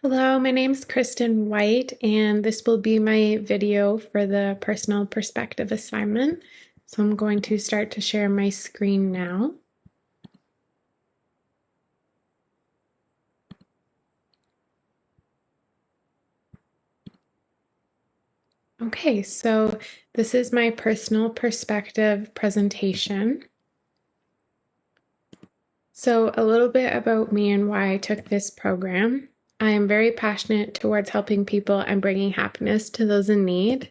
Hello, my name is Kristen White, and this will be my video for the personal perspective assignment. So I'm going to start to share my screen now. Okay, so this is my personal perspective presentation. So a little bit about me and why I took this program. I am very passionate towards helping people and bringing happiness to those in need.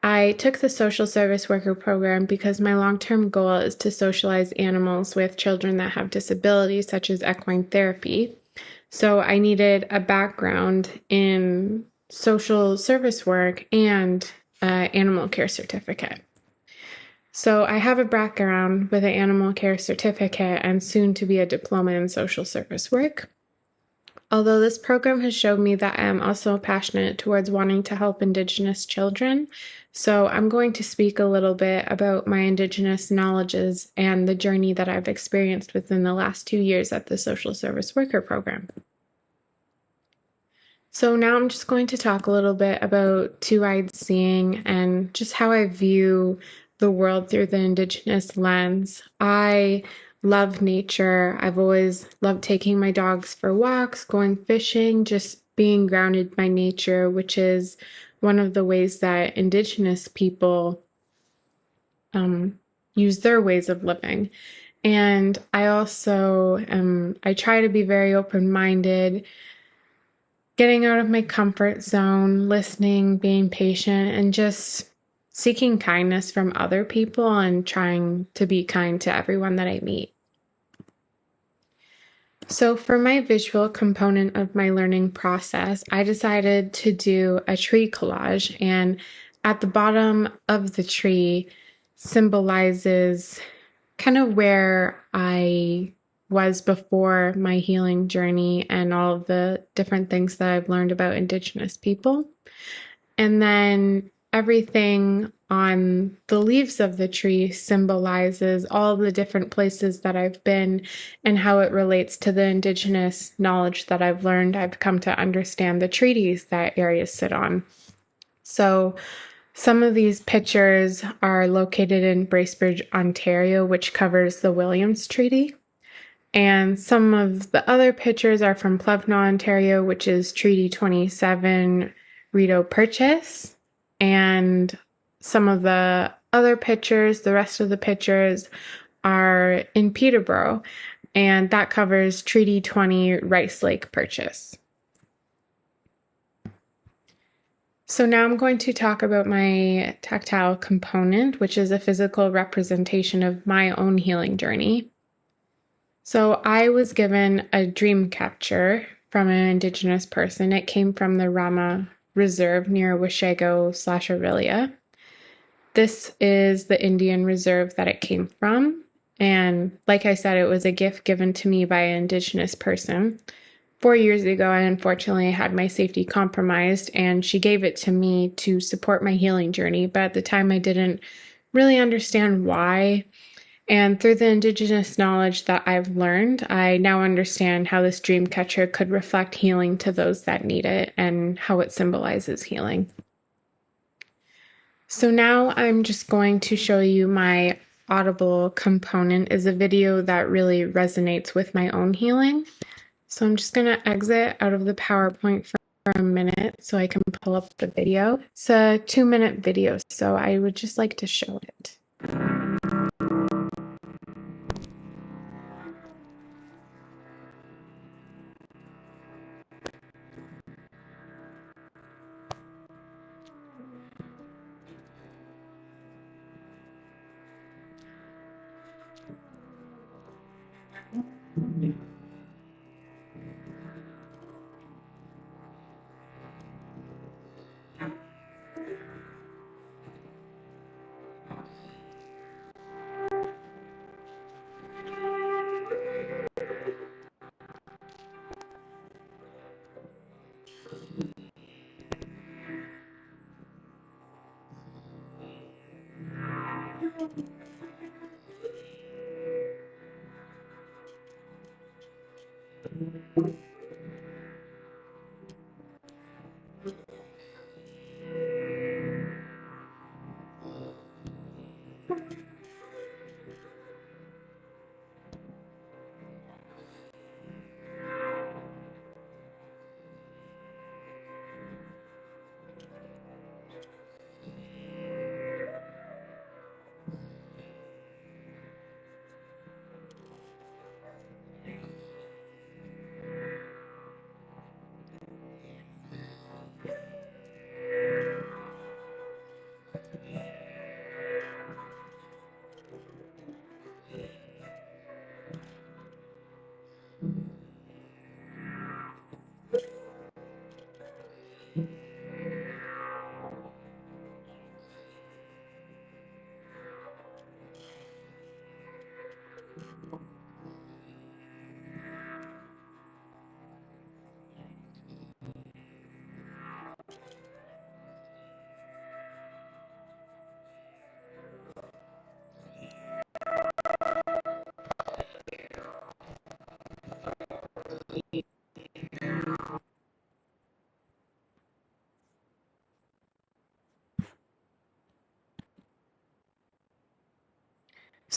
I took the social service worker program because my long-term goal is to socialize animals with children that have disabilities, such as equine therapy. So I needed a background in social service work and an animal care certificate. So I have a background with an animal care certificate and soon to be a diploma in social service work. Although this program has showed me that I am also passionate towards wanting to help Indigenous children, so I'm going to speak a little bit about my Indigenous knowledges and the journey that I've experienced within the last 2 years at the social service worker program. So now I'm just going to talk a little bit about two-eyed seeing and just how I view the world through the Indigenous lens. I love nature. I've always loved taking my dogs for walks, going fishing, just being grounded by nature, which is one of the ways that Indigenous people use their ways of living. And I also I try to be very open-minded, getting out of my comfort zone, listening, being patient, and just seeking kindness from other people and trying to be kind to everyone that I meet. So for my visual component of my learning process, I decided to do a tree collage, and at the bottom of the tree symbolizes kind of where I was before my healing journey and all of the different things that I've learned about Indigenous people. And then everything on the leaves of the tree symbolizes all of the different places that I've been and how it relates to the Indigenous knowledge that I've learned. I've come to understand the treaties that areas sit on. So some of these pictures are located in Bracebridge, Ontario, which covers the Williams Treaty. And some of the other pictures are from Plevna, Ontario, which is Treaty 27, Rideau Purchase. And some of the other pictures, the rest of the pictures, are in Peterborough, and that covers Treaty 20, Rice Lake Purchase. So now I'm going to talk about my tactile component, which is a physical representation of my own healing journey. So I was given a dream capture from an Indigenous person. It came from the Rama Reserve near Washego/Aurelia. This is the Indian reserve that it came from. And like I said, it was a gift given to me by an Indigenous person. 4 years ago, I unfortunately had my safety compromised, and she gave it to me to support my healing journey. But at the time, I didn't really understand why. And through the Indigenous knowledge that I've learned, I now understand how this dream catcher could reflect healing to those that need it and how it symbolizes healing. So now I'm just going to show you my audible component is a video that really resonates with my own healing. So I'm just going to exit out of the PowerPoint for a minute so I can pull up the video. It's a 2-minute video, so I would just like to show it.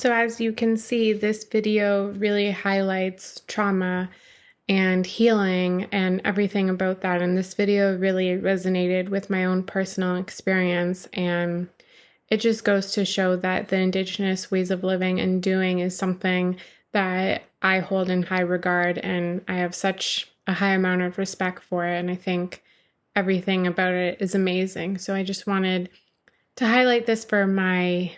So as you can see, this video really highlights trauma and healing and everything about that. And this video really resonated with my own personal experience. And it just goes to show that the Indigenous ways of living and doing is something that I hold in high regard. And I have such a high amount of respect for it. And I think everything about it is amazing. So I just wanted to highlight this for my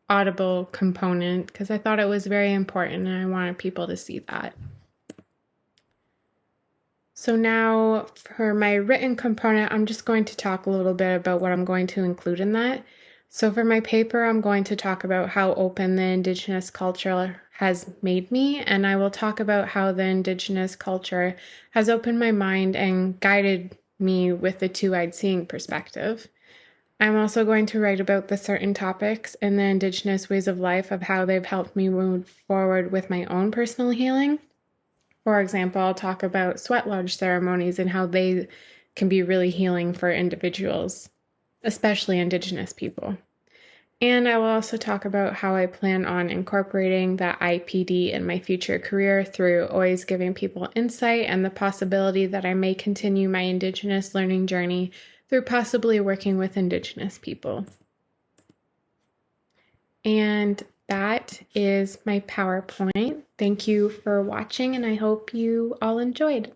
audible component because I thought it was very important and I wanted people to see that. So now for my written component, I'm just going to talk a little bit about what I'm going to include in that. So for my paper, I'm going to talk about how open the Indigenous culture has made me, and I will talk about how the Indigenous culture has opened my mind and guided me with the two-eyed seeing perspective. I'm also going to write about the certain topics in the Indigenous ways of life of how they've helped me move forward with my own personal healing. For example, I'll talk about sweat lodge ceremonies and how they can be really healing for individuals, especially Indigenous people. And I will also talk about how I plan on incorporating that IPD in my future career through always giving people insight and the possibility that I may continue my Indigenous learning journey through possibly working with Indigenous people. And that is my PowerPoint. Thank you for watching, and I hope you all enjoyed.